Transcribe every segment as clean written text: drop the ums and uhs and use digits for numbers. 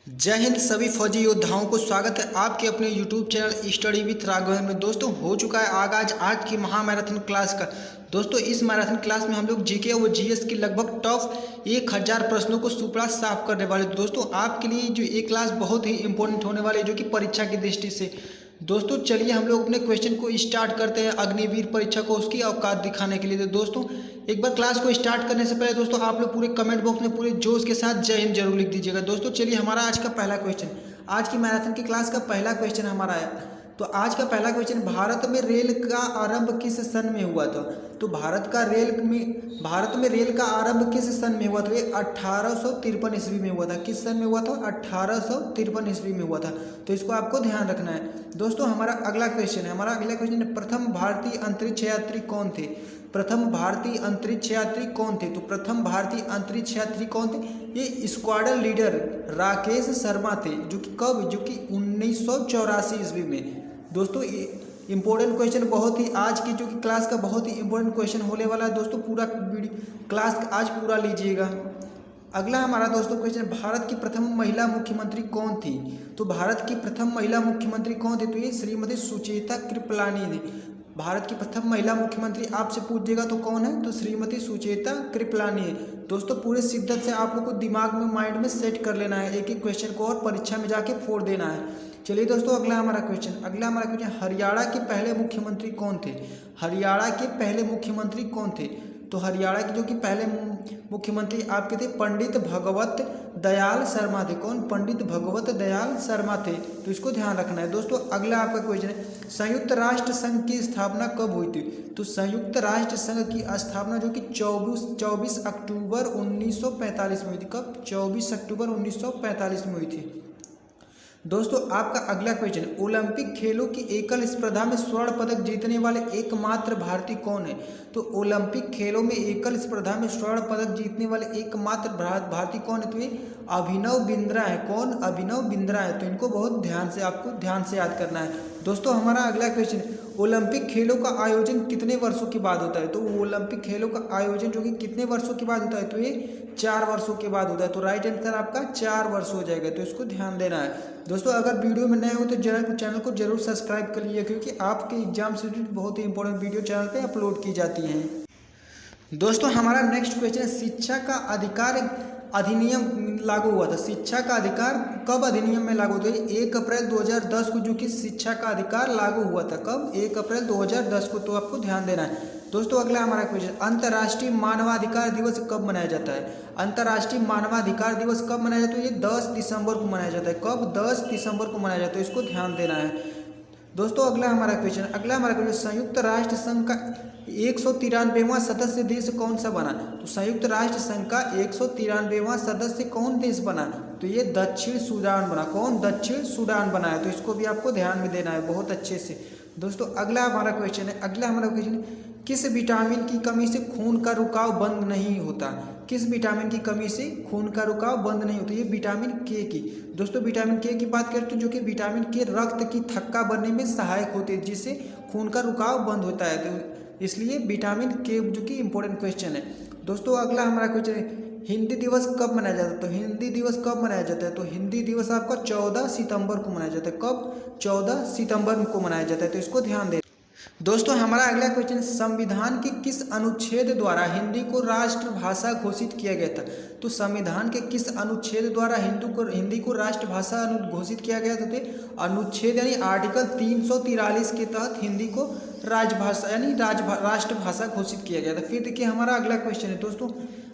जय हिंद सभी फौजी योद्धाओं को स्वागत है आपके अपने YouTube channel study with Raghavan में। दोस्तों हो चुका है आगाज आज की महामैराथन क्लास का। दोस्तों इस मैराथन क्लास में हम लोग जीके और जीएस की लगभग टॉप 1000 प्रश्नों को सुपड़ा साफ करने वाले। दोस्तों आपके लिए जो ये क्लास बहुत ही इंपॉर्टेंट होने वाली है, जो कि परीक्षा की दृष्टि से। दोस्तों चलिए हम लोग अपने क्वेश्चन को स्टार्ट करते हैं अग्निवीर परीक्षा को उसकी औकात दिखाने के लिए। तो दोस्तों एक बार क्लास को स्टार्ट करने से पहले दोस्तों आप लोग पूरे कमेंट बॉक्स में पूरे जोश के साथ जय हिंद जरूर लिख दीजिएगा। दोस्तों चलिए हमारा आज का पहला क्वेश्चन, आज की मैराथन की क्लास का पहला क्वेश्चन हमारा है। तो आज का पहला क्वेश्चन, भारत में रेल का आरंभ किस सन में हुआ था? तो भारत में रेल का आरंभ किस सन में हुआ था? ये 1853 ईस्वी में हुआ था। किस सन में हुआ था? 1853 ईस्वी में हुआ था। तो इसको आपको ध्यान रखना है। दोस्तों हमारा अगला क्वेश्चन है, प्रथम भारतीय अंतरिक्ष यात्री कौन थे? प्रथम भारतीय अंतरिक्ष यात्री कौन थे? तो प्रथम भारतीय अंतरिक्ष यात्री कौन थे? ये स्क्वाड्रन लीडर राकेश शर्मा थे, जो कि कब, जो कि 1984 ईस्वी में। दोस्तों इंपॉर्टेंट क्वेश्चन, बहुत ही आज की जो कि क्लास का बहुत ही इंपॉर्टेंट क्वेश्चन होने वाला है। दोस्तों पूरा क्लास आज पूरा लीजिएगा। अगला हमारा दोस्तों क्वेश्चन, भारत की प्रथम महिला मुख्यमंत्री कौन थी? तो भारत की प्रथम महिला मुख्यमंत्री कौन थी? तो ये श्रीमती सुचेता कृपलानी थी। भारत की प्रथम महिला मुख्यमंत्री आपसे पूछेगा तो कौन है? तो श्रीमती सुचेता कृपलानी है। दोस्तों पूरे शिद्दत से आप लोग को दिमाग में, माइंड में सेट कर लेना है एक एक क्वेश्चन को, और परीक्षा में जाके फोड़ देना है। चलिए दोस्तों अगला हमारा क्वेश्चन, हरियाणा के पहले मुख्यमंत्री कौन थे? हरियाणा के पहले मुख्यमंत्री कौन थे? तो हरियाणा के जो कि पहले मुख्यमंत्री आपके थे पंडित भगवत दयाल शर्मा थे। कौन? पंडित भगवत दयाल शर्मा थे। तो इसको ध्यान रखना है। दोस्तों अगला आपका क्वेश्चन है, संयुक्त राष्ट्र संघ की स्थापना कब हुई थी? तो संयुक्त राष्ट्र संघ की स्थापना जो कि 24 अक्टूबर 1945 में हुई थी। कब? 24 अक्टूबर 1945 में हुई थी। दोस्तों आपका अगला क्वेश्चन, ओलंपिक खेलों की एकल स्पर्धा में स्वर्ण पदक जीतने वाले एकमात्र भारतीय कौन है? तो ओलंपिक खेलों में एकल स्पर्धा में स्वर्ण पदक जीतने वाले एकमात्र भारतीय कौन है? तो ये अभिनव बिंद्रा है। कौन? अभिनव बिंद्रा है। तो इनको बहुत आपको ध्यान से याद करना है। दोस्तों हमारा अगला क्वेश्चन, ओलंपिक खेलों का आयोजन कितने वर्षों के बाद होता है? तो ओलंपिक खेलों का आयोजन जो कि कितने वर्षों के बाद होता है? तो ये 4 वर्षों के बाद होता है। तो राइट आंसर आपका 4 वर्ष हो जाएगा। तो इसको ध्यान देना है। दोस्तों अगर वीडियो में नए हो तो चैनल को जरूर सब्सक्राइब कर लीजिए, क्योंकि आपके एग्जाम से रिलेटेड बहुत ही इंपॉर्टेंट वीडियो चैनल पे अपलोड की जाती हैं। दोस्तों हमारा नेक्स्ट क्वेश्चन है, शिक्षा का अधिकार अधिनियम लागू हुआ था। शिक्षा का अधिकार कब अधिनियम में लागू हुआ? 1 अप्रैल 2010 को जो कि शिक्षा का अधिकार लागू हुआ था। कब? 1 अप्रैल 2010 को। तो आपको ध्यान देना है। दोस्तों अगला हमारा क्वेश्चन, अंतर्राष्ट्रीय मानवाधिकार दिवस कब मनाया जाता है? अंतर्राष्ट्रीय मानवाधिकार दिवस कब मनाया जाता है? ये 10 दिसंबर को मनाया जाता है। कब? 10 दिसंबर को मनाया जाता है। इसको ध्यान देना है। दोस्तों अगला हमारा क्वेश्चन, संयुक्त राष्ट्र संघ का 193वां सदस्य देश कौन सा बना? तो संयुक्त राष्ट्र संघ का 193वां सदस्य कौन देश बना? तो ये दक्षिण सूडान बना। कौन? दक्षिण सूडान बना है। तो इसको भी आपको ध्यान में देना है बहुत अच्छे से। दोस्तों अगला हमारा क्वेश्चन है, किस विटामिन की कमी से खून का रुकाव बंद नहीं होता? किस विटामिन की कमी से खून का रुकाव बंद नहीं होता? ये विटामिन के की। दोस्तों विटामिन के की बात करते हैं, जो कि विटामिन के रक्त की थक्का बनने में सहायक होते हैं, जिससे खून का रुकाव बंद होता है। तो इसलिए विटामिन के जो कि इंपॉर्टेंट क्वेश्चन है। दोस्तों अगला हमारा क्वेश्चन है, हिंदी दिवस कब मनाया जाता है? तो हिंदी दिवस कब मनाया जाता है? तो हिंदी दिवस आपका 14 सितंबर को मनाया जाता है। कब? 14 सितंबर को मनाया जाता है। तो इसको ध्यान दें। दोस्तों हमारा अगला क्वेश्चन, संविधान के किस अनुच्छेद द्वारा हिंदी को राष्ट्रभाषा घोषित किया गया था? तो संविधान के किस अनुच्छेद द्वारा हिंदी को राष्ट्रभाषा घोषित किया गया था? अनुच्छेद यानी आर्टिकल 343 के तहत हिंदी को राजभाषा यानी राष्ट्रभाषा घोषित किया गया था। फिर देखिए हमारा अगला क्वेश्चन है। दोस्तों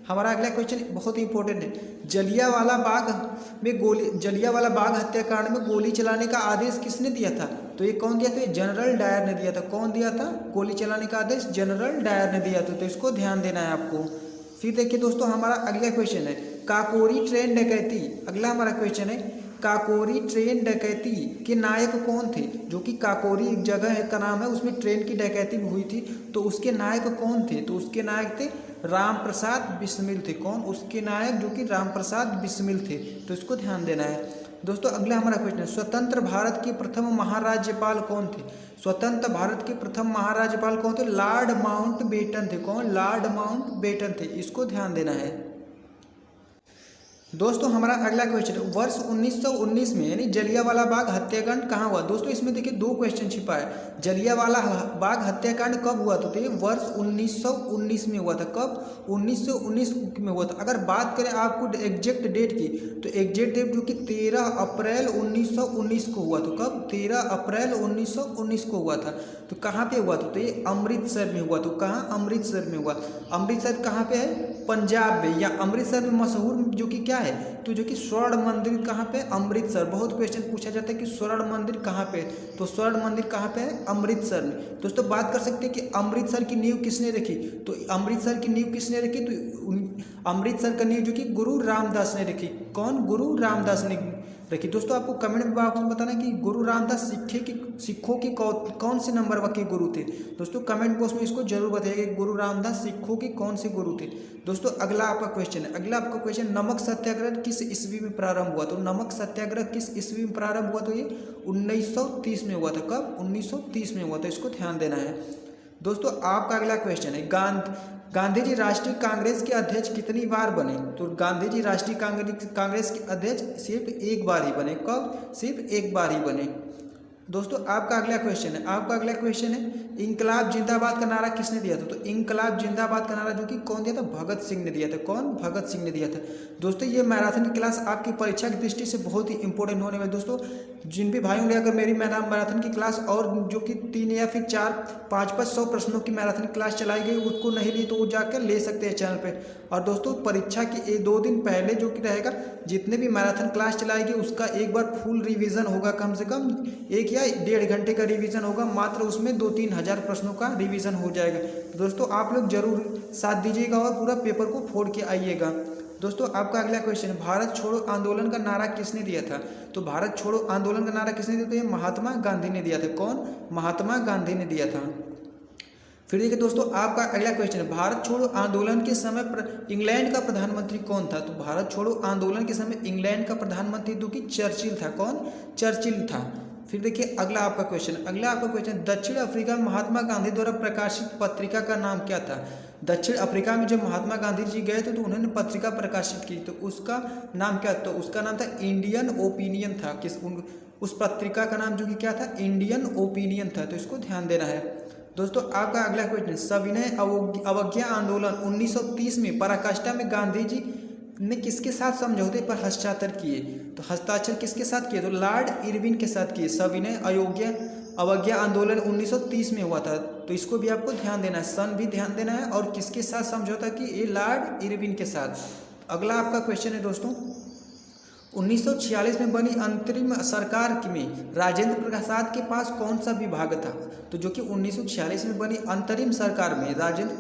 हमारा अगला क्वेश्चन बहुत ही इंपॉर्टेंट है, जलियांवाला बाग हत्याकांड में गोली चलाने का आदेश किसने दिया था? तो ये कौन दिया था? जनरल डायर ने दिया था। कौन दिया था गोली चलाने का आदेश? जनरल डायर ने दिया था। तो इसको ध्यान देना है आपको। फिर देखिए दोस्तों हमारा अगला क्वेश्चन है, काकोरी ट्रेन डकैती। अगला हमारा क्वेश्चन है, काकोरी ट्रेन डकैती के नायक कौन थे? जो कि काकोरी एक जगह है का नाम है, उसमें ट्रेन की डकैती हुई थी। तो उसके नायक कौन थे? तो उसके नायक थे राम प्रसाद बिस्मिल थे। कौन? उसके नायक जो कि राम प्रसाद बिस्मिल थे। तो इसको ध्यान देना है। दोस्तों अगला हमारा क्वेश्चन, स्वतंत्र भारत के प्रथम महाराज्यपाल कौन थे? स्वतंत्र भारत के प्रथम महाराज्यपाल कौन थे? लॉर्ड माउंटबेटन थे। कौन? लॉर्ड माउंटबेटन थे। इसको ध्यान देना है। दोस्तों हमारा अगला क्वेश्चन है, वर्ष 1919 में यानी जलियांवाला बाग हत्याकांड कहाँ हुआ। दोस्तों इसमें देखिए दो क्वेश्चन छिपा है। जलियांवाला बाग हत्याकांड कब हुआ, तो ये वर्ष 1919 में हुआ था। कब? 1919 में हुआ था। अगर बात करें आपको एग्जैक्ट डेट की, तो एग्जैक्ट डेट जो कि 13 अप्रैल 1919 को हुआ। तो कब? 13 अप्रैल 1919 को हुआ था। तो कहाँ पे हुआ था, तो ये अमृतसर में हुआ। तो कहाँ? अमृतसर में हुआ। अमृतसर कहाँ पे है? पंजाब में। या अमृतसर में मशहूर जो कि क्या है, तो जो कि स्वर्ण मंदिर कहाँ पे? अमृतसर। बहुत क्वेश्चन पूछा जाता है कि स्वर्ण मंदिर कहाँ पे, तो स्वर्ण मंदिर कहाँ पे है? अमृतसर में। दोस्तों बात कर सकते हैं कि अमृतसर की नींव किसने रखी, तो अमृतसर की नींव किसने रखी, तो अमृतसर का नींव जो कि गुरु रामदास ने रखी। कौन? गुरु रामदास ने रखी। दोस्तों आपको कमेंट बॉक्स में बताना कि गुरु रामदास सिखों की कौन से नंबर के गुरु थे। दोस्तों कमेंट बॉक्स में इसको जरूर बताइएगा कि गुरु रामदास सिखों के कौन से गुरु थे। दोस्तों अगला आपका क्वेश्चन है, अगला आपका क्वेश्चन, नमक सत्याग्रह किस ईस्वी में प्रारंभ हुआ। तो नमक सत्याग्रह किस ईस्वी में प्रारंभ हुआ, तो ये 1930 में हुआ था। कब? 1930 में हुआ था। इसको ध्यान देना है। दोस्तों आपका अगला क्वेश्चन है, गांधी जी राष्ट्रीय कांग्रेस के अध्यक्ष कितनी बार बने। तो गांधी जी राष्ट्रीय कांग्रेस के अध्यक्ष सिर्फ एक बार ही बने। कब? सिर्फ एक बार ही बने। दोस्तों आपका अगला क्वेश्चन है, इंकलाब जिंदाबाद का नारा किसने दिया था। तो इंकलाब जिंदाबाद का नारा जो कि कौन दिया था? भगत सिंह ने दिया था। कौन? भगत सिंह ने दिया था। दोस्तों ये मैराथन की क्लास आपकी परीक्षा की दृष्टि से बहुत ही इंपॉर्टेंट होने वाली। दोस्तों जिन भी भाइयों ने अगर मेरी मैराथन की क्लास और जो कि 3 या फिर 4-5-100 प्रश्नों की मैराथन क्लास चलाई गई उसको नहीं ली, तो वो जाकर ले सकते हैं चैनल पे। और दोस्तों परीक्षा की 2 दिन पहले जो कि रहेगा, जितने भी मैराथन क्लास चलाई गई उसका एक बार फुल रिवीजन होगा। कम से कम 1 या 1.5 घंटे का रिवीजन होगा। मात्र उसमें 2-3 हज़ार प्रश्नों का रिवीजन हो जाएगा। तो दोस्तों आप लोग जरूर साथ दीजिएगा और पूरा पेपर को फोड़ के आइएगा। दोस्तों आपका अगला क्वेश्चन, भारत छोड़ो आंदोलन का नारा किसने दिया था। तो भारत छोड़ो आंदोलन का नारा किसने दिया, तो ये महात्मा गांधी ने दिया था। कौन? महात्मा गांधी ने दिया था। फिर देखिए दोस्तों आपका अगला क्वेश्चन है, भारत छोड़ो आंदोलन के समय इंग्लैंड का प्रधानमंत्री कौन था। तो भारत छोड़ो आंदोलन के समय इंग्लैंड का प्रधानमंत्री जो कि चर्चिल था। कौन? चर्चिल था। फिर देखिए अगला आपका क्वेश्चन, दक्षिण अफ्रीका में महात्मा गांधी द्वारा प्रकाशित पत्रिका का नाम क्या था। दक्षिण अफ्रीका में जब महात्मा गांधी जी गए थे तो उन्होंने पत्रिका प्रकाशित की, तो उसका नाम क्या था। तो उसका नाम था इंडियन ओपिनियन था। उस पत्रिका का नाम जो कि क्या था? इंडियन ओपिनियन था। तो इसको ध्यान देना है। दोस्तों आपका अगला क्वेश्चन, सविनय अवज्ञा आंदोलन 1930 में पराकाष्ठा में गांधी जी ने किसके साथ समझौते पर हस्ताक्षर किए। तो हस्ताक्षर किसके साथ किए, तो लॉर्ड इरविन के साथ किए। सविनय अवज्ञा आंदोलन 1930 में हुआ था। तो इसको भी आपको ध्यान देना है, सन भी ध्यान देना है और किसके साथ समझौता की, ये लॉर्ड इरविन के साथ। अगला आपका क्वेश्चन है दोस्तों, 1946 में बनी अंतरिम सरकार में राजेंद्र प्रसाद के पास कौन सा विभाग था। तो जो कि 1946 में बनी अंतरिम सरकार में राजेंद्र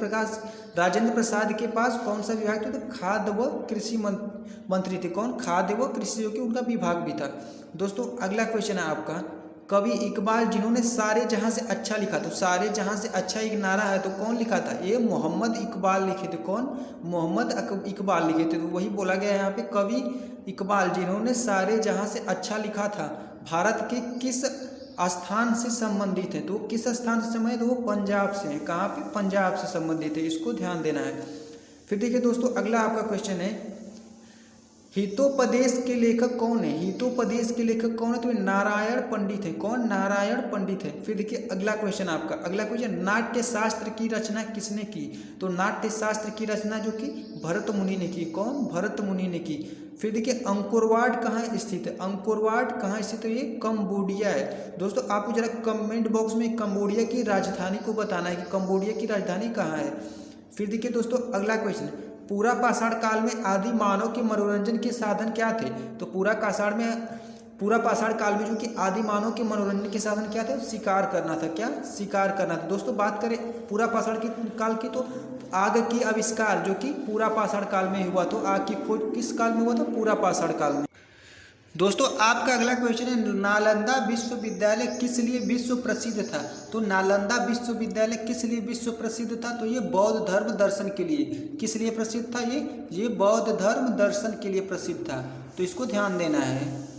प्रसाद के पास कौन सा विभाग था, तो खाद्य व कृषि मंत्री थे। कौन? खाद्य व कृषि, जो कि उनका विभाग भी था। दोस्तों अगला क्वेश्चन है आपका, कवि इकबाल जिन्होंने सारे जहां से अच्छा लिखा। तो सारे जहां से अच्छा एक नारा है, तो कौन लिखा था, ये मोहम्मद इकबाल लिखे थे। कौन? मोहम्मद इकबाल लिखे थे। तो वही बोला गया है यहाँ पे, कवि इकबाल जिन्होंने सारे जहां से अच्छा लिखा था, भारत के किस स्थान से संबंधित है। तो किस स्थान से संबंधित, वो पंजाब से है। कहाँ पे? पंजाब से संबंधित है। इसको ध्यान देना है। फिर देखिए दोस्तों अगला आपका क्वेश्चन है, हितोपदेश के लेखक कौन है। हितोपदेश के लेखक कौन है, तो नारायण पंडित है। कौन? नारायण पंडित है। फिर देखिए अगला क्वेश्चन आपका, अगला क्वेश्चन, नाट्य शास्त्र की रचना किसने की। तो नाट्य शास्त्र की रचना जो कि भरत मुनि ने की। कौन? भरत मुनि ने की। फिर देखिए अंकोरवाट कहाँ स्थित है। अंकोरवाट कहाँ स्थित है, ये कंबोडिया है। दोस्तों आपको जरा कमेंट बॉक्स में कंबोडिया की राजधानी को बताना है कि कंबोडिया की राजधानी कहाँ है। फिर देखिए दोस्तों अगला क्वेश्चन, पूरा पाषाण काल में आदि मानव के मनोरंजन के साधन क्या थे। तो पूरा पाषाण काल में जो कि आदि मानव के मनोरंजन के साधन क्या थे, शिकार करना था। क्या? शिकार करना था। दोस्तों बात करें पूरा पाषाण काल की, तो आग की आविष्कार जो कि पूरा पाषाण काल में हुआ। तो आग की खोज किस काल में हुआ था, पूरा पाषाण काल में। दोस्तों आपका अगला क्वेश्चन है, नालंदा विश्वविद्यालय किस लिए विश्व प्रसिद्ध था। तो नालंदा विश्वविद्यालय किस लिए विश्व प्रसिद्ध था, तो ये बौद्ध धर्म दर्शन के लिए। किस लिए प्रसिद्ध था, ये बौद्ध धर्म दर्शन के लिए प्रसिद्ध था। तो इसको ध्यान देना है।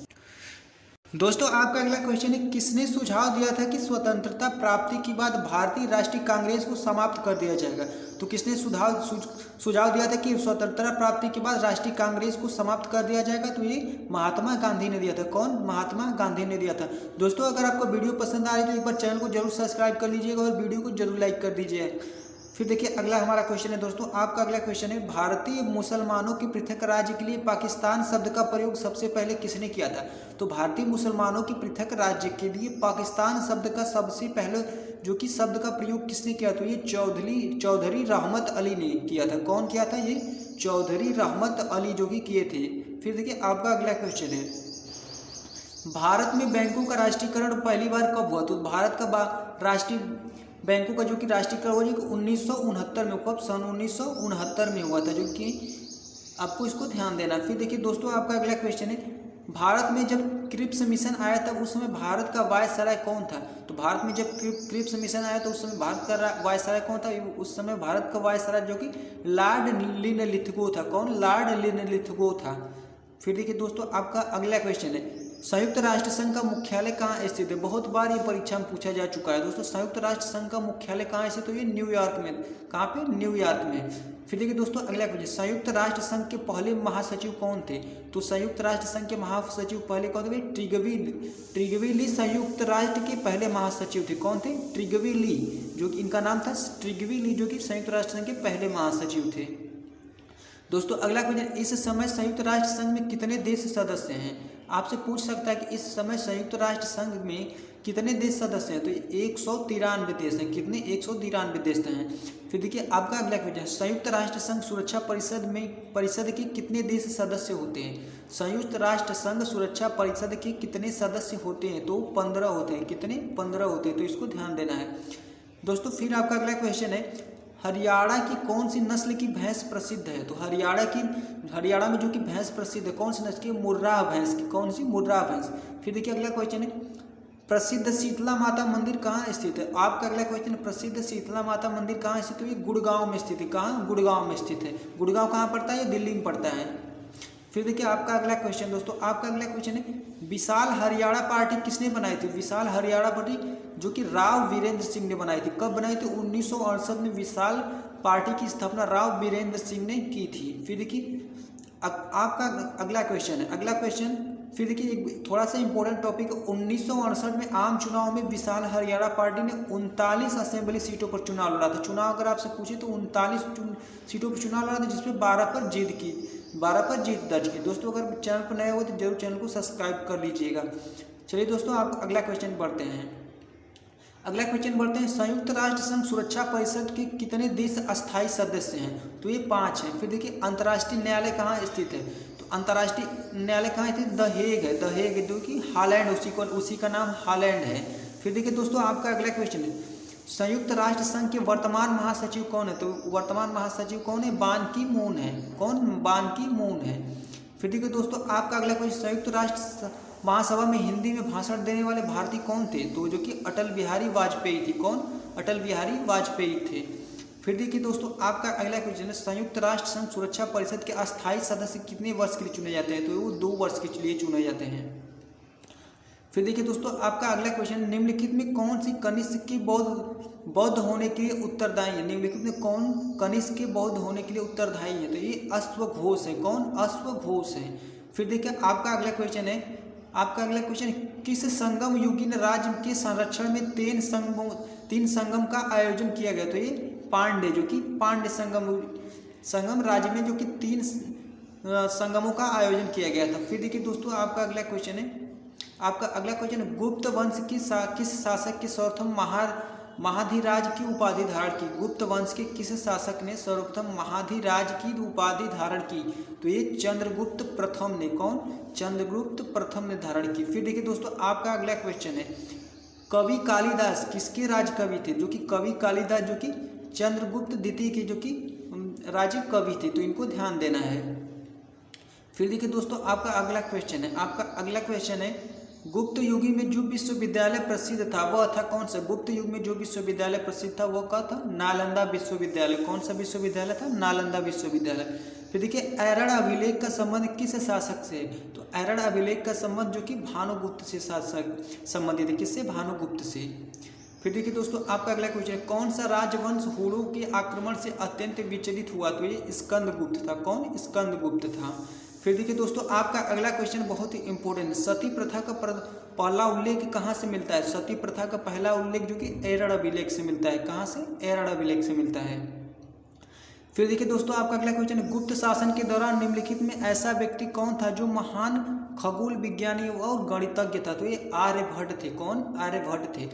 दोस्तों आपका अगला क्वेश्चन है, किसने सुझाव दिया था कि स्वतंत्रता प्राप्ति के बाद भारतीय राष्ट्रीय कांग्रेस को समाप्त कर दिया जाएगा? तो किसने सुझाव दिया था कि स्वतंत्रता प्राप्ति के बाद राष्ट्रीय कांग्रेस को समाप्त कर दिया जाएगा? तो ये महात्मा गांधी ने दिया था। कौन? महात्मा गांधी ने दिया था। दोस्तों अगर आपको वीडियो पसंद आ रही है तो एक बार चैनल को जरूर सब्सक्राइब कर लीजिएगा और वीडियो को जरूर लाइक कर दीजिए। फिर देखिए अगला हमारा क्वेश्चन है दोस्तों, आपका अगला क्वेश्चन है, भारतीय मुसलमानों के पृथक राज्य के लिए पाकिस्तान शब्द का प्रयोग सबसे पहले किसने किया था? तो भारतीय मुसलमानों के पृथक राज्य के लिए पाकिस्तान शब्द का सबसे पहले जो कि शब्द का प्रयोग किसने किया? तो ये चौधरी रहमत अली ने किया था। कौन किया था? ये चौधरी रहमत अली जो कि किए थे। फिर देखिए आपका अगला क्वेश्चन है, भारत में बैंकों का राष्ट्रीयकरण पहली बार कब हुआ? तो भारत का राष्ट्रीय बैंकों का जो कि राष्ट्रीयकरण हुआ जो कि 1969 में, कब? सन 1969 में हुआ था, जो कि आपको इसको ध्यान देना। फिर देखिए दोस्तों आपका अगला क्वेश्चन है, भारत में जब क्रिप्स मिशन आया था उस समय भारत का वायसराय कौन था? तो भारत में जब क्रिप्स मिशन आया तो उस समय भारत का वायसराय कौन था? उस समय भारत का वायसराय जो कि लॉर्ड लिनलिथगो था। कौन? लॉर्ड लिनलिथगो था। फिर देखिए दोस्तों आपका अगला क्वेश्चन है, संयुक्त राष्ट्र संघ का मुख्यालय कहाँ स्थित है? बहुत बार ये परीक्षा में पूछा जा चुका है दोस्तों। संयुक्त राष्ट्र संघ का मुख्यालय कहाँ स्थित? तो ये न्यूयॉर्क में। कहाँ पे? न्यूयॉर्क में। फिर देखिए दोस्तों अगला क्वेश्चन, संयुक्त राष्ट्र संघ के पहले महासचिव कौन थे? तो संयुक्त राष्ट्र संघ के महासचिव पहले कौन थे? ट्रिगवी ली संयुक्त राष्ट्र के पहले महासचिव थे। कौन थे? ट्रिगवी ली, जो कि इनका नाम था ट्रिगवी ली, जो कि संयुक्त राष्ट्र संघ के पहले महासचिव थे। दोस्तों अगला क्वेश्चन, इस समय संयुक्त राष्ट्र संघ में कितने देश सदस्य हैं? आपसे पूछ सकता है कि इस समय संयुक्त राष्ट्र संघ में कितने देश सदस्य हैं? तो 193 देश हैं। कितने? 193 देश हैं। फिर देखिए आपका अगला क्वेश्चन, संयुक्त राष्ट्र संघ सुरक्षा परिषद के कितने देश सदस्य होते हैं? संयुक्त राष्ट्र संघ सुरक्षा परिषद के कितने सदस्य होते हैं? तो 15 होते हैं। कितने? 15 होते हैं। तो इसको ध्यान देना है दोस्तों। फिर आपका अगला क्वेश्चन है, हरियाणा की कौन सी नस्ल की भैंस प्रसिद्ध है? तो हरियाणा में जो कि भैंस प्रसिद्ध है, कौन सी नस्ल की? मुर्राह भैंस की। कौन सी? मुर्राह भैंस। फिर देखिए अगला क्वेश्चन है, प्रसिद्ध शीतला माता मंदिर कहाँ स्थित है? आपका अगला क्वेश्चन, प्रसिद्ध शीतला माता मंदिर कहाँ स्थित है? ये गुड़गांव में स्थित है। कहाँ? गुड़गांव में स्थित है। गुड़गांव कहाँ पड़ता है? दिल्ली में पड़ता है। फिर देखिए आपका अगला क्वेश्चन दोस्तों, आपका अगला क्वेश्चन है, विशाल हरियाणा पार्टी किसने बनाई थी? विशाल हरियाणा पार्टी जो कि राव वीरेंद्र सिंह ने बनाई थी। कब बनाई थी? 1968 में विशाल पार्टी की स्थापना राव वीरेंद्र सिंह ने की थी। फिर देखिए आपका अगला क्वेश्चन है, अगला क्वेश्चन फिर देखिए थोड़ा सा इंपॉर्टेंट टॉपिक, 1968 में आम चुनाव में विशाल हरियाणा पार्टी ने 39 असेंबली सीटों पर चुनाव लड़ा था। चुनाव अगर आपसे पूछे तो 39 सीटों पर चुनाव लड़ा था, जिसमें 12 पर जीत दर्ज की। दोस्तों अगर चैनल पर नए हो तो जरूर चैनल को सब्सक्राइब कर लीजिएगा। चलिए दोस्तों आप अगला क्वेश्चन पढ़ते हैं। अगला क्वेश्चन बढ़ते हैं, संयुक्त राष्ट्र संघ सुरक्षा परिषद के कितने देश अस्थायी सदस्य हैं? तो ये 5 हैं। फिर देखिए अंतर्राष्ट्रीय न्यायालय कहाँ स्थित है? तो अंतर्राष्ट्रीय न्यायालय कहाँ स्थित? द हेग है। द हेग जो कि हॉलैंड, उसी का नाम हॉलैंड है। फिर देखिए दोस्तों आपका अगला क्वेश्चन है, संयुक्त राष्ट्र संघ के वर्तमान महासचिव कौन है? तो वर्तमान महासचिव कौन है? बान की मून है। कौन? बान की मून है। फिर देखिए दोस्तों आपका अगला क्वेश्चन, संयुक्त राष्ट्र महासभा में हिंदी में भाषण देने वाले भारतीय कौन थे? तो जो कि अटल बिहारी वाजपेयी थी। कौन? अटल बिहारी वाजपेयी थे। फिर देखिए दोस्तों आपका अगला क्वेश्चन है, संयुक्त राष्ट्र संघ सुरक्षा परिषद के अस्थायी सदस्य कितने वर्ष के लिए चुने जाते हैं? तो वो 2 वर्ष के लिए चुने जाते हैं। फिर देखिए दोस्तों आपका अगला क्वेश्चन, निम्नलिखित में कौन सी कनिष्क के बौद्ध होने के लिए उत्तरदायी है? निम्नलिखित में कौन कनिष्क के बौद्ध होने के लिए उत्तरदायी है? तो ये अश्वघोष है। कौन? अश्वघोष है। फिर देखिए आपका अगला क्वेश्चन है, आपका अगला क्वेश्चन, किस संगम युगीन राज्य के संरक्षण में 3 संगम का आयोजन किया गया? तो ये पांड्य, जो कि पांड्य संगम राज्य में जो कि 3 संगमों का आयोजन किया गया था। फिर देखिए दोस्तों आपका अगला क्वेश्चन है, आपका अगला क्वेश्चन, गुप्त वंश की किस शासक के सर्वप्रथम महाधिराज की उपाधि धारण की? गुप्त वंश के किस शासक ने सर्वप्रथम महाधिराज की उपाधि धारण की? तो ये चंद्रगुप्त प्रथम ने। कौन? चंद्रगुप्त प्रथम ने धारण की। फिर देखिए दोस्तों आपका अगला क्वेश्चन है, कवि कालिदास किसके राज कवि थे? जो कि कवि कालिदास जो कि चंद्रगुप्त द्वितीय के जो कि राज कवि थे। तो इनको ध्यान देना है। फिर देखिए दोस्तों आपका अगला क्वेश्चन है, आपका अगला क्वेश्चन है, गुप्त युग में जो विश्वविद्यालय प्रसिद्ध था वह था कौन सा? गुप्त युग में जो विश्वविद्यालय प्रसिद्ध था वह क्या था? नालंदा विश्वविद्यालय। कौन सा विश्वविद्यालय था? नालंदा विश्वविद्यालय। फिर देखिए एरड़ अभिलेख का संबंध किस शासक से, तो एरड़ अभिलेख का संबंध जो कि भानुगुप्त से शासक संबंधित है, किससे, भानुगुप्त से। फिर देखिए दोस्तों आपका अगला क्वेश्चन है, कौन सा राजवंश हुणों के आक्रमण से अत्यंत विचलित हुआ, तो ये स्कंदगुप्त था। कौन, स्कंदगुप्त था। फिर देखिए दोस्तों आपका अगला क्वेश्चन बहुत ही इंपॉर्टेंट है, सती प्रथा का पहला उल्लेख कहाँ से मिलता है, सती प्रथा का पहला उल्लेख जो कि एरड़ अभिलेख से मिलता है। कहाँ से, एरड़ अभिलेख से मिलता है। फिर देखिए दोस्तों आपका अगला क्वेश्चन है, गुप्त शासन के दौरान निम्नलिखित में ऐसा व्यक्ति कौन था जो महान खगोल विज्ञानी और गणितज्ञ था, तो ये आर्यभट्ट थे। कौन, आर्यभट्ट थे।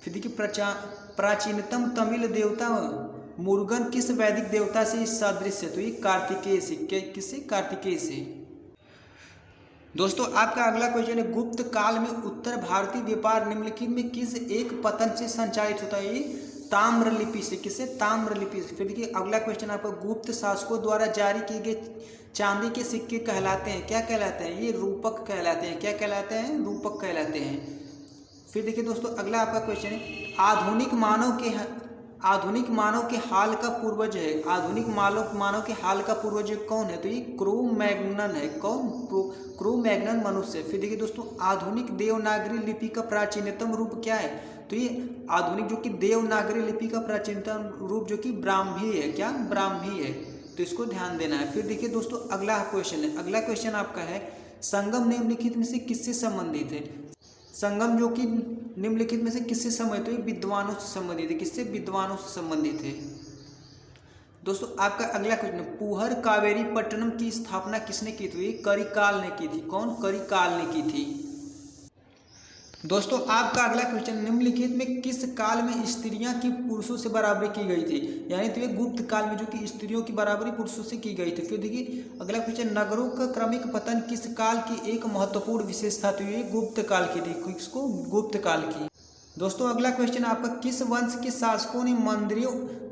फिर देखिए प्राचीनतम तमिल देवता मुरुगन किस वैदिक देवता से सदृश है, तो ये कार्तिकेय से। किससे, कार्तिकेय से। दोस्तों आपका अगला क्वेश्चन है, गुप्त काल में उत्तर भारतीय व्यापार निम्नलिखित में किस एक पतन से संचालित होता है, ये ताम्रलिपि से। किससे, ताम्रलिपि से। फिर देखिए अगला क्वेश्चन आपका, गुप्त शासकों द्वारा जारी किए गए चांदी के सिक्के कहलाते हैं, क्या कहलाते हैं, ये रूपक कहलाते हैं। क्या कहलाते हैं, रूपक कहलाते हैं। फिर देखिए दोस्तों अगला आपका क्वेश्चन है, आधुनिक मानव के हाल का पूर्वज है, आधुनिक मानव के हाल का पूर्वज कौन है, तो ये क्रो-मैग्नन है। कौन, क्रो-मैग्नन मनुष्य। फिर देखिए दोस्तों आधुनिक देवनागरी लिपि का प्राचीनतम रूप क्या है, तो ये आधुनिक जो कि देवनागरी लिपि का प्राचीनतम रूप जो कि ब्राह्मी है। क्या, ब्राह्मी है, तो इसको ध्यान देना है। फिर देखिए दोस्तों अगला क्वेश्चन है, अगला क्वेश्चन आपका है, संगम निम्नलिखित में से किससे संबंधित है, संगम जो कि निम्नलिखित में से किससे संबंधित है, तो ये विद्वानों से संबंधित है। किससे, विद्वानों से संबंधित है। दोस्तों आपका अगला क्वेश्चन, पुहर कावेरी पट्टनम की स्थापना किसने की थी, ये करिकाल ने की थी। कौन, करिकाल ने की थी। दोस्तों आपका अगला क्वेश्चन, निम्नलिखित में किस काल में स्त्रियां की पुरुषों से बराबरी की गई थी, यानी तो ये गुप्त काल में जो कि स्त्रियों की बराबरी पुरुषों से की गई थी। फिर देखिए अगला क्वेश्चन, नगरों का क्रमिक पतन किस काल की एक महत्वपूर्ण विशेषता, तो ये गुप्त काल की थी। किसको, गुप्त काल की। दोस्तों अगला क्वेश्चन आपका, किस वंश के शासकों ने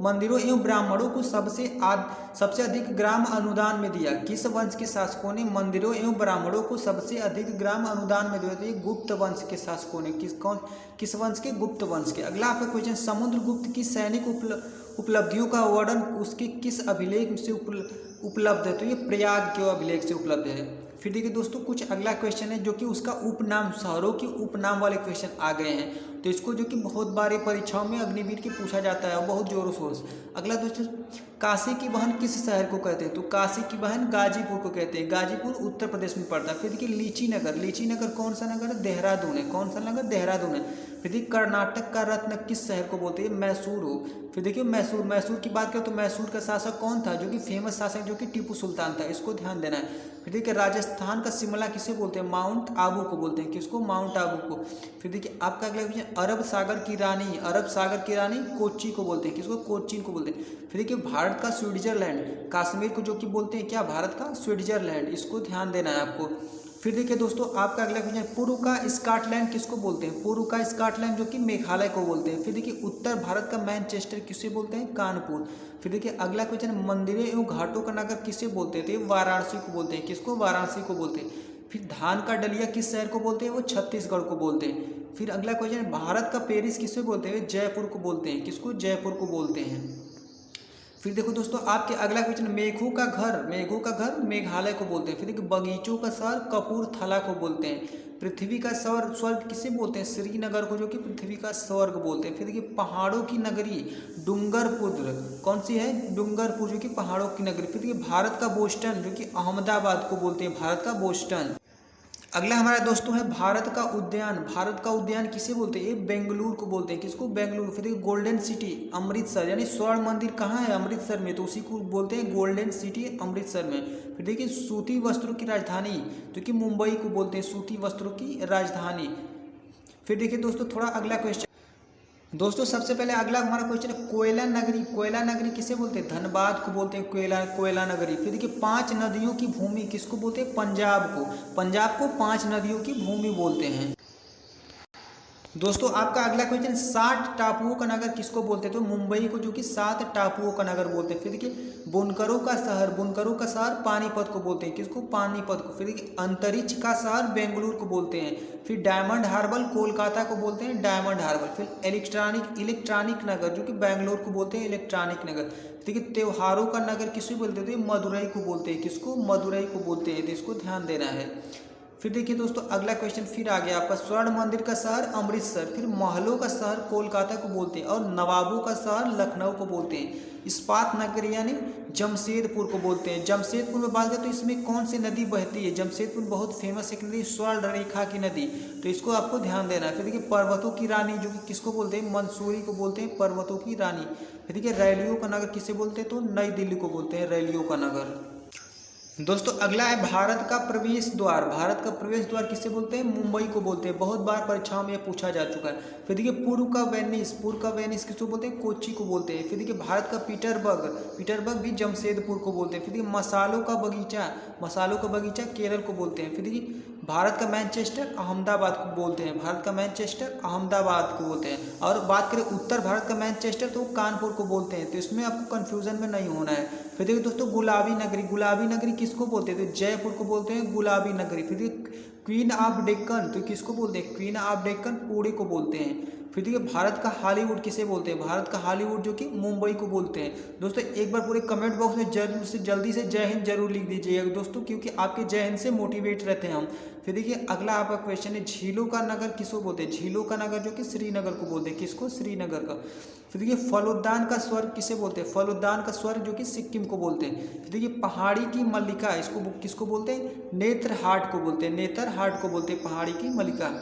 मंदिरों एवं ब्राह्मणों को सबसे अधिक ग्राम अनुदान में दिया, किस वंश के शासकों ने मंदिरों एवं ब्राह्मणों को सबसे अधिक ग्राम अनुदान में दिया, तो ये गुप्त वंश के शासकों ने। किस वंश के, गुप्त वंश के। अगला आपका क्वेश्चन, समुद्रगुप्त की सैनिक उपलब्धियों का वर्णन उसके किस अभिलेख से उपलब्ध है, तो ये प्रयाग के अभिलेख से उपलब्ध है। फिर देखिए दोस्तों कुछ अगला क्वेश्चन है जो कि उसका उपनाम, शहरों के उपनाम वाले क्वेश्चन आ गए हैं, तो इसको जो कि बहुत बार परीक्षाओं में अग्निवीर के पूछा जाता है बहुत जोरों शोर से। अगला दोस्तों, काशी की बहन किस शहर को कहते हैं, तो काशी की बहन गाजीपुर को कहते हैं। गाजीपुर उत्तर प्रदेश में पड़ता है। फिर देखिए लीची नगर कौन सा नगर है, देहरादून है। कौन सा नगर, देहरादून है। फिर देखिए कर्नाटक का रत्न किस शहर को बोलते हैं, मैसूर हो। फिर देखिए मैसूर की बात करें तो मैसूर का शासक कौन था, जो कि फेमस शासक जो कि टीपू सुल्तान था, इसको ध्यान देना है। फिर देखिए राजस्थान का शिमला किसे बोलते हैं, माउंट आबू को बोलते हैं। किसको, माउंट आबू को। फिर देखिए आपका अगला क्वेश्चन, अरब सागर की रानी कोच्चि को बोलते हैं। किसको, कोच्चि को बोलते हैं। फिर देखिए भारत का स्विट्जरलैंड, कश्मीर को जो कि बोलते हैं क्या, भारत का स्विट्जरलैंड, इसको ध्यान देना है आपको। फिर देखिए दोस्तों आपका अगला क्वेश्चन, पूर्व का स्कॉटलैंड किसको बोलते हैं, पूर्व का स्कॉटलैंड जो कि मेघालय को बोलते हैं। फिर देखिए उत्तर भारत का मैनचेस्टर किसे बोलते हैं, कानपुर। फिर देखिए अगला क्वेश्चन, मंदिरों एवं घाटों का नगर किसे बोलते थे, वाराणसी को बोलते हैं। किसको, वाराणसी को बोलते हैं। फिर धान का डलिया किस शहर को बोलते हैं, वो छत्तीसगढ़ को बोलते हैं। फिर अगला क्वेश्चन, भारत का पेरिस किसे बोलते हैं, जयपुर को बोलते हैं। किसको, जयपुर को बोलते हैं। फिर देखो दोस्तों आपके अगला क्वेश्चन, मेघों का घर मेघालय को बोलते हैं। फिर देखिए बगीचों का शहर कपूरथला को बोलते हैं। पृथ्वी का स्वर्ग किसे बोलते हैं, श्रीनगर को जो कि पृथ्वी का स्वर्ग बोलते हैं। फिर देखिए पहाड़ों की नगरी डूंगरपुर कौन सी है, डूंगरपुर जो कि पहाड़ों की नगरी। फिर देखिए भारत का बोस्टन जो कि अहमदाबाद को बोलते हैं, भारत का बोस्टन। अगला हमारा दोस्तों है भारत का उद्यान किसे बोलते हैं, ये बेंगलुरु को बोलते हैं। किसको, बेंगलुरु। फिर देखिए गोल्डन सिटी अमृतसर, यानी स्वर्ण मंदिर कहाँ है, अमृतसर में, तो उसी को बोलते हैं गोल्डन सिटी अमृतसर में। फिर देखिए सूती वस्त्रों की राजधानी जो कि मुंबई को बोलते हैं, सूती वस्त्रों की राजधानी। फिर देखिए दोस्तों थोड़ा अगला क्वेश्चन, दोस्तों सबसे पहले अगला हमारा क्वेश्चन है कोयला नगरी किसे बोलते हैं, धनबाद को बोलते हैं कोयला नगरी। फिर देखिए 5 नदियों की भूमि किसको बोलते हैं, पंजाब को 5 नदियों की भूमि बोलते हैं। दोस्तों आपका अगला क्वेश्चन, 7 टापुओं का नगर किसको बोलते हैं? तो मुंबई को जो कि 7 टापुओं का नगर बोलते हैं। फिर देखिए बुनकरों का शहर पानीपत को बोलते हैं। किसको? पानीपत को। फिर देखिए अंतरिक्ष का शहर बेंगलुरु को बोलते हैं। फिर डायमंड हार्बर कोलकाता को बोलते हैं डायमंड हार्बर। फिर इलेक्ट्रॉनिक नगर जो कि बेंगलुरु को बोलते हैं इलेक्ट्रॉनिक नगर। देखिए त्योहारों का नगर किसको बोलते हैं? मदुरई को बोलते हैं। किसको? मदुरई को बोलते हैं। तो इसको ध्यान देना है। फिर देखिए दोस्तों अगला क्वेश्चन फिर आ गया आपका, स्वर्ण मंदिर का शहर अमृतसर। फिर महलों का शहर कोलकाता को बोलते हैं और नवाबों का शहर लखनऊ को बोलते हैं। इस्पात नगर यानी जमशेदपुर को बोलते हैं। जमशेदपुर में बात करें तो इसमें कौन सी नदी बहती है? जमशेदपुर बहुत फेमस एक नदी स्वर्ण रेखा की नदी, तो इसको आपको ध्यान देना है। फिर देखिए पर्वतों की रानी जो कि किसको बोलते हैं? मंसूरी को बोलते हैं पर्वतों की रानी। फिर देखिए रैलियों का नगर किसे बोलते हैं? तो नई दिल्ली को बोलते हैं रैलियों का नगर। दोस्तों अगला है भारत का प्रवेश द्वार। भारत का प्रवेश द्वार किसे बोलते हैं? मुंबई को बोलते हैं। बहुत बार परीक्षाओं में यह पूछा जा चुका है। फिर देखिए पूर्व का वेनिस किसको बोलते हैं? कोच्चि को बोलते हैं। फिर देखिए भारत का पीटरबर्ग भी जमशेदपुर को बोलते हैं। फिर देखिए मसालों का बगीचा केरल को बोलते हैं। फिर देखिए भारत का मैनचेस्टर अहमदाबाद को बोलते हैं। भारत का मैनचेस्टर अहमदाबाद को बोलते हैं। और बात करें उत्तर भारत का मैनचेस्टर तो कानपुर को बोलते हैं। तो इसमें आपको कंफ्यूजन में नहीं होना है। फिर देखिए दोस्तों गुलाबी नगरी किसको बोलते हैं? तो जयपुर को बोलते हैं गुलाबी नगरी। फिर देखिए क्वीन ऑफ डेक्कन तो किसको बोलते हैं? क्वीन ऑफ डेक्कन पुणे को बोलते हैं। फिर देखिए भारत का हॉलीवुड किसे बोलते हैं? भारत का हॉलीवुड जो कि मुंबई को बोलते हैं। दोस्तों एक बार पूरे कमेंट बॉक्स में जल्दी से जय हिंद जरूर लिख दीजिएगा दोस्तों, क्योंकि आपके जय हिंद से मोटिवेट रहते हैं हम। फिर देखिए अगला आपका क्वेश्चन है, झीलों का नगर किसको बोलते हैं? झीलों का नगर जो कि श्रीनगर को बोलते हैं। किसको? श्रीनगर का। फिर देखिए फलोद्यान का स्वर्ग किसे बोलते हैं? फलोद्यान का स्वर्ग जो कि सिक्किम को बोलते हैं। फिर देखिए पहाड़ी की मल्लिका इसको किसको बोलते हैं? नेत्रहाट को बोलते हैं। नेतरहाट को बोलते हैं पहाड़ी की मल्लिका।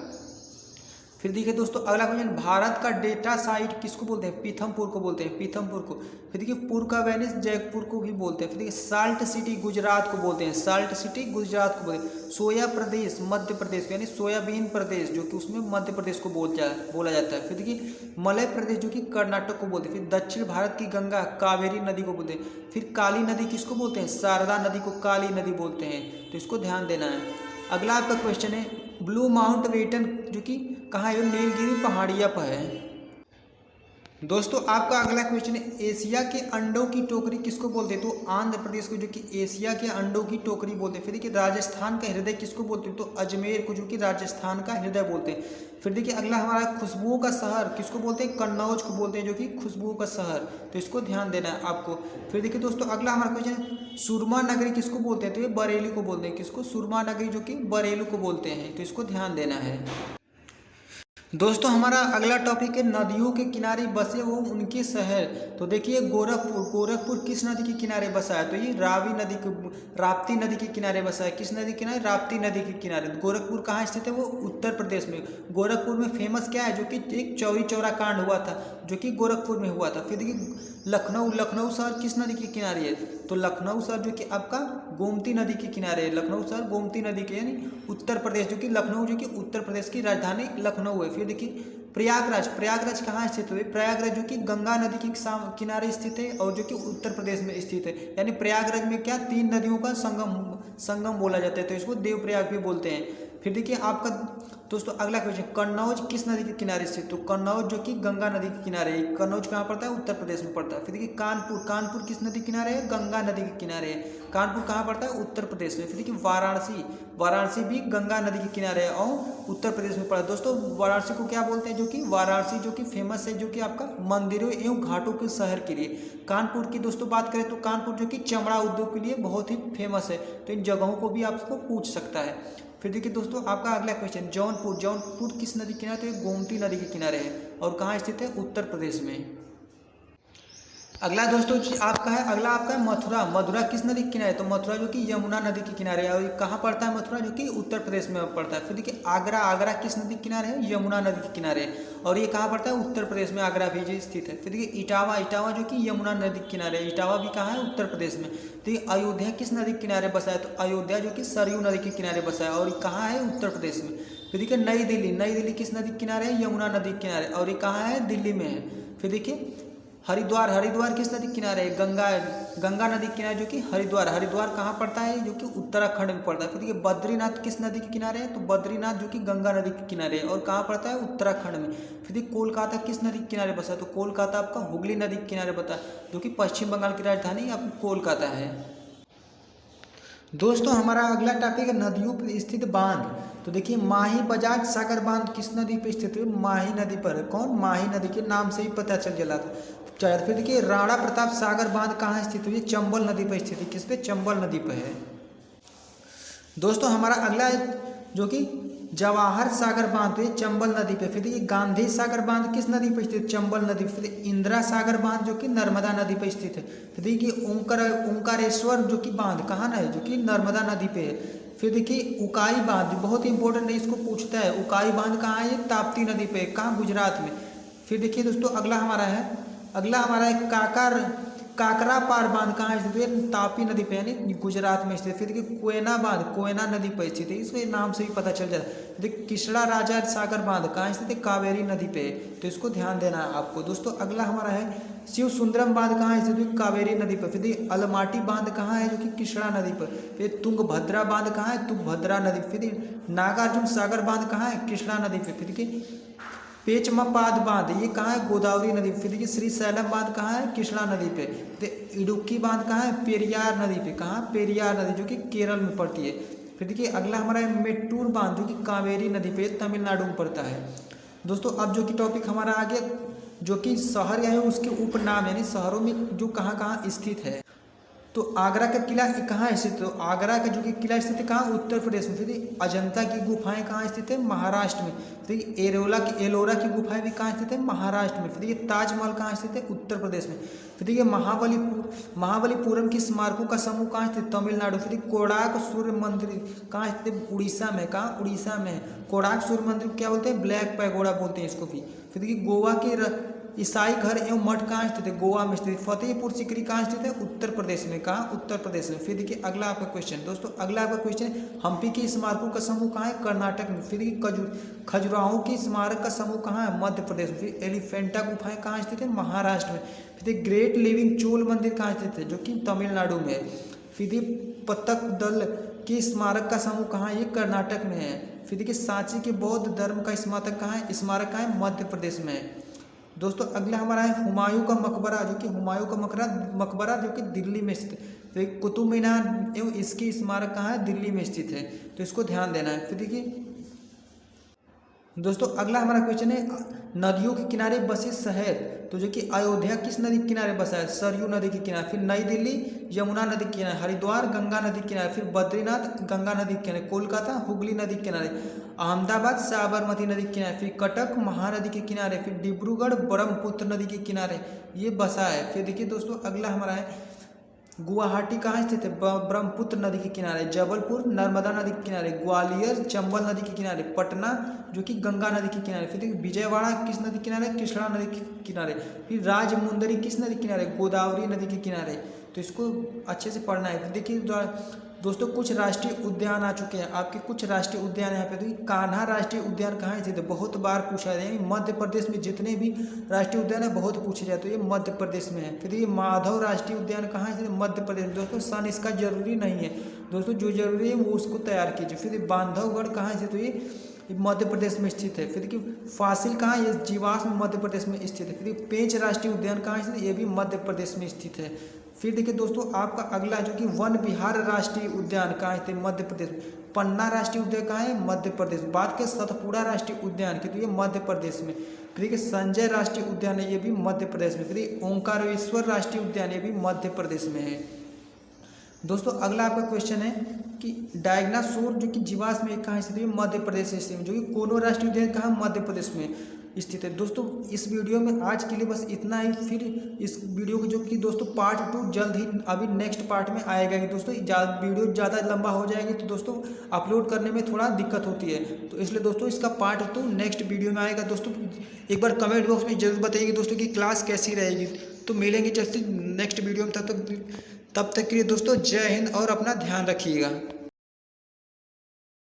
फिर देखिए दोस्तों अगला क्वेश्चन, भारत का डेटा साइट किसको बोलते हैं? पीथमपुर को बोलते हैं। पीथमपुर को। फिर देखिए पूर्व का वेनिस जयपुर को भी बोलते हैं। फिर देखिए साल्ट सिटी गुजरात को बोलते हैं। साल्ट सिटी गुजरात को बोलते हैं। सोया प्रदेश मध्य प्रदेश यानी सोयाबीन प्रदेश जो कि उसमें मध्य प्रदेश को बोला जाता है। फिर देखिए मलय प्रदेश जो कि कर्नाटक को बोलते हैं। फिर दक्षिण भारत की गंगा कावेरी नदी को बोलते हैं। फिर काली नदी किसको बोलते हैं? शारदा नदी को काली नदी बोलते हैं। तो इसको ध्यान देना है। अगला आपका क्वेश्चन है, ब्लू माउंट वेटन जो कि कहाँ है? नीलगिरी पहाड़िया पर है। दोस्तों आपका अगला क्वेश्चन है, एशिया के अंडों की टोकरी किसको बोलते हैं? तो आंध्र प्रदेश को जो कि एशिया के अंडों की टोकरी बोलते हैं। फिर देखिए राजस्थान का हृदय किसको बोलते हैं? तो अजमेर को जो कि राजस्थान का हृदय बोलते हैं। फिर देखिए अगला हमारा खुशबुओं का शहर किसको बोलते हैं? कन्नौज को बोलते हैं जो कि खुशबुओं का शहर। तो इसको ध्यान देना है आपको। फिर देखिए दोस्तों अगला हमारा क्वेश्चन है, सुरमा नगरी किसको बोलते हैं? तो ये बरेली को बोलते हैं। किसको? सुरमा नगरी जो कि बरेली को बोलते हैं। तो इसको ध्यान देना है। दोस्तों हमारा अगला टॉपिक है, नदियों के किनारे बसे वो उनके शहर। तो देखिए गोरखपुर किस नदी के किनारे बसा है? तो ये राप्ती नदी के किनारे बसा है। किस नदी के किनारे? राप्ती नदी के किनारे। गोरखपुर कहाँ स्थित है? वो उत्तर प्रदेश में। गोरखपुर में फेमस क्या है? जो कि एक चौरी चौरा कांड हुआ था जो कि गोरखपुर में हुआ था। फिर देखिए लखनऊ शहर किस नदी के किनारे है? तो लखनऊ शहर जो कि आपका गोमती नदी के किनारे है। लखनऊ शहर गोमती नदी के यानी उत्तर प्रदेश जो कि लखनऊ जो कि उत्तर प्रदेश की राजधानी लखनऊ है। फिर देखिए प्रयागराज कहाँ स्थित है? प्रयागराज जो कि गंगा नदी के किनारे स्थित है और जो कि उत्तर प्रदेश में स्थित है। यानी प्रयागराज में क्या 3 नदियों का संगम बोला जाता है। तो इसको देवप्रयाग भी बोलते हैं। फिर देखिए आपका दोस्तों अगला क्वेश्चन, कन्नौज किस नदी के किनारे स्थित? तो कन्नौज जो कि गंगा नदी के किनारे है। कन्नौज कहाँ पड़ता है? उत्तर प्रदेश में पड़ता है। फिर देखिए कानपुर किस नदी के किनारे है? गंगा नदी के किनारे है। कानपुर कहाँ पड़ता है? उत्तर प्रदेश में। फिर देखिए वाराणसी भी गंगा नदी के किनारे है और उत्तर प्रदेश में पड़ा है। दोस्तों वाराणसी को क्या बोलते हैं? जो कि वाराणसी जो कि फेमस है जो कि आपका मंदिरों एवं घाटों के शहर के लिए। कानपुर की दोस्तों बात करें तो कानपुर जो कि चमड़ा उद्योग के लिए बहुत ही फेमस है। तो इन जगहों को भी आपको पूछ सकता है। फिर देखिए दोस्तों आपका अगला क्वेश्चन, जौनपुर किस नदी के किनारे? तो ये गोमती नदी के किनारे है और कहाँ स्थित है? उत्तर प्रदेश में। अगला दोस्तों आपका है मथुरा किस नदी के किनारे? तो मथुरा जो कि यमुना नदी के किनारे है। और कहाँ पड़ता है मथुरा? जो कि उत्तर प्रदेश में पड़ता है। फिर देखिए आगरा किस नदी के किनारे है? यमुना नदी के किनारे है और ये कहाँ पड़ता है? उत्तर प्रदेश में आगरा भी स्थित है। फिर देखिए इटावा जो कि यमुना नदी के किनारे है। इटावा भी कहाँ है? उत्तर प्रदेश में। तो ये अयोध्या किस नदी के किनारे बसा है? तो अयोध्या जो कि सरयू नदी के किनारे बसा है और कहाँ है? उत्तर प्रदेश में। फिर देखिए नई दिल्ली किस नदी के किनारे है? यमुना नदी के किनारे और ये कहाँ है? दिल्ली में है। फिर देखिए हरिद्वार, हरिद्वार किस नदी के किनारे है? गंगा नदी के किनारे, जो कि हरिद्वार, हरिद्वार कहाँ पड़ता है? जो कि उत्तराखंड में पड़ता है। फिर देखिए बद्रीनाथ किस नदी के किनारे है? तो बद्रीनाथ जो कि गंगा नदी के किनारे है और कहाँ पड़ता है? उत्तराखंड में। फिर देखिए कोलकाता किस नदी के किनारे बसा है? तो कोलकाता आपका हुगली नदी के किनारे बता, जो कि पश्चिम बंगाल की राजधानी अब कोलकाता है। दोस्तों हमारा अगला टॉपिक है नदियों पर स्थित बांध। तो देखिए माही बजाज सागर बांध किस नदी पर स्थित है? माही नदी पर है। कौन? माही नदी के नाम से ही पता चल चला था। फिर देखिए राणा प्रताप सागर बांध कहाँ स्थित है? चंबल नदी पर स्थित है। किस पे? चंबल नदी पर है। दोस्तों हमारा अगला जो कि जवाहर सागर बांध है चंबल नदी पे। फिर देखिए गांधी सागर बांध किस नदी पर स्थित? चंबल नदी। फिर इंदिरा सागर बांध जो कि नर्मदा नदी पर स्थित है। फिर देखिए ओंकारेश्वर जो कि बांध कहाँ ना है? जो कि नर्मदा नदी पे है। फिर देखिए उकाई बांध, बहुत इंपॉर्टेंट है, इसको पूछता है। उकाई बांध कहाँ है? ताप्ती नदी पे। कहाँ? गुजरात में। फिर देखिए दोस्तों अगला हमारा है काकरा पार बांध कहाँ स्थित है? तापी नदी पे यानी गुजरात में स्थित। फिर देखिए कोयना बांध कोयना नदी पर स्थित है, इसके नाम से भी पता चल जाता है। देखिए किसड़ा राजा सागर बांध कहाँ स्थित है? कावेरी नदी पे, तो इसको ध्यान देना है आपको। दोस्तों अगला हमारा है शिव सुंदरम बांध कहाँ स्थित है? कावेरी नदी पर। फिर देखिए अलमाटी बांध कहाँ है? जो कि किसड़ा नदी पर। फिर तुंगभद्रा बांध कहाँ है? तुंगभद्रा नदी। फिर नागार्जुन सागर बांध कहाँ है? कृष्णा नदी पे। फिर देखिए पेचमापाद बांध ये कहाँ है? गोदावरी नदी। फिर देखिए श्रीशैलम बांध कहाँ है? कृष्णा नदी पे। तो इडुक्की बांध कहाँ है? पेरियार नदी पे। कहाँ? पेरियार नदी, जो कि केरल में पड़ती है। फिर देखिए अगला हमारा है मेट्टूर बांध, जो कि कावेरी नदी पे तमिलनाडु में पड़ता है। दोस्तों अब जो कि टॉपिक हमारा आ गया, जो कि शहर है उसके उपनाम यानी शहरों में जो कहाँ कहाँ स्थित है। तो आगरा का किला कहाँ स्थित है? तो आगरा का जो कि किला स्थित है कहाँ? उत्तर प्रदेश में। फिर अजंता की गुफाएं कहाँ स्थित है? महाराष्ट्र में। फिर एलोरा की गुफाएं भी कहाँ स्थित है? महाराष्ट्र में। फिर ये ताजमहल कहाँ स्थित है? उत्तर प्रदेश में। फिर ये महाबलीपुरम की स्मारकों का समूह कहाँ स्थित? तमिलनाडु। फिर कोणार्क सूर्य मंदिर कहाँ स्थित है? उड़ीसा में। कहाँ? उड़ीसा में। कोणार्क सूर्य मंदिर क्या बोलते हैं? ब्लैक पैगोडा बोलते हैं इसको भी। फिर देखिए गोवा के ईसाई घर एवं मठ कहाँ स्थित है? गोवा में स्थित। फतेहपुर सीकरी कहाँ स्थित है? उत्तर प्रदेश में। कहाँ? उत्तर प्रदेश में। फिर देखिए अगला आपका क्वेश्चन, दोस्तों अगला आपका क्वेश्चन हम्पी के स्मारकों का समूह कहाँ है? कर्नाटक में। फिर देखिए खजुराहो की स्मारक का समूह कहाँ है? मध्य प्रदेश में। फिर एलिफेंटा गुफाएं कहाँ स्थित है? महाराष्ट्र में। फिर देखिए ग्रेट लिविंग चोल मंदिर कहाँ स्थित है? जो कि तमिलनाडु में है। फिर देखिए पतक दल की स्मारक का समूह कहाँ है? ये कर्नाटक में है। फिर देखिए सांची के बौद्ध धर्म का स्मारक कहाँ है? मध्य प्रदेश में है। दोस्तों अगला हमारा है हुमायूं का मकबरा, जो कि हुमायूं का मकबरा जो कि दिल्ली में स्थित है। फिर कुतुब मीनार एवं इसकी स्मारक कहाँ है? दिल्ली में स्थित है, तो इसको ध्यान देना है। फिर देखिए दोस्तों अगला हमारा क्वेश्चन है नदियों के किनारे बसे शहर। तो जो कि अयोध्या किस नदी के किनारे बसा है? सरयू नदी के किनारे। फिर नई दिल्ली यमुना नदी के किनारे। हरिद्वार गंगा नदी के किनारे। फिर बद्रीनाथ गंगा नदी के किनारे। कोलकाता हुगली नदी के किनारे। अहमदाबाद साबरमती नदी के किनारे। फिर कटक महानदी के किनारे। फिर डिब्रूगढ़ ब्रह्मपुत्र नदी के किनारे ये बसा है। फिर देखिए दोस्तों अगला हमारा है गुवाहाटी कहाँ स्थित है? ब्रह्मपुत्र नदी के किनारे। जबलपुर नर्मदा नदी के किनारे। ग्वालियर चंबल नदी के किनारे। पटना जो कि गंगा नदी के किनारे। फिर देखिए विजयवाड़ा किस नदी के किनारे? कृष्णा नदी के किनारे। फिर राजमुंदरी किस नदी के किनारे? गोदावरी नदी के किनारे, तो इसको अच्छे से पढ़ना है। देखिए दोस्तों कुछ राष्ट्रीय उद्यान आ चुके हैं आपके, कुछ राष्ट्रीय उद्यान यहाँ पे। तो कान्हा राष्ट्रीय उद्यान कहाँ स्थित है? बहुत बार पूछा जाए, यानी मध्य प्रदेश में जितने भी राष्ट्रीय उद्यान है बहुत पूछे जाए, तो ये मध्य प्रदेश में है। फिर ये माधव राष्ट्रीय उद्यान कहाँ स्थित है? मध्य प्रदेश में। दोस्तों सन इसका जरूरी नहीं है, दोस्तों जो जरूरी है वो उसको तैयार कीजिए। फिर बांधवगढ़ कहाँ स्थित है? ये मध्य प्रदेश में स्थित है। फिर देखिए फासिल कहाँ? ये जीवाश्म मध्य प्रदेश में स्थित है। फिर पेंच राष्ट्रीय उद्यान कहाँ स्थित है? ये भी मध्य प्रदेश में स्थित है। फिर देखिए दोस्तों आपका अगला जो कि वन विहार राष्ट्रीय उद्यान कहाँ स्थित है? मध्य प्रदेश में। पन्ना राष्ट्रीय उद्यान कहाँ है? मध्य प्रदेश। बात के सतपुड़ा राष्ट्रीय उद्यान की, तो ये मध्य प्रदेश में। फिर देखिए संजय राष्ट्रीय उद्यान है, ये भी मध्य प्रदेश में। फिर ओंकारेश्वर राष्ट्रीय उद्यान ये भी मध्य प्रदेश में है। दोस्तों अगला आपका क्वेश्चन है कि डायनासोर जो कि जीवाश्म में कहाँ स्थित है? मध्य प्रदेश से स्थित है। जो कि कोनो राष्ट्रीय उद्यान कहाँ? मध्य प्रदेश में स्थित है। दोस्तों इस वीडियो में आज के लिए बस इतना ही। फिर इस वीडियो की जो कि दोस्तों पार्ट 2 जल्द ही अभी नेक्स्ट पार्ट में आएगा कि दोस्तों वीडियो ज़्यादा लंबा हो जाएगी तो दोस्तों अपलोड करने में थोड़ा दिक्कत होती है, तो इसलिए दोस्तों इसका पार्ट 2 नेक्स्ट वीडियो में आएगा। दोस्तों एक बार कमेंट बॉक्स में जरूर बताइए दोस्तों की क्लास कैसी रहेगी। तो मिलेंगे जल्दी नेक्स्ट वीडियो में, तब तक के लिए दोस्तों जय हिंद और अपना ध्यान रखिएगा।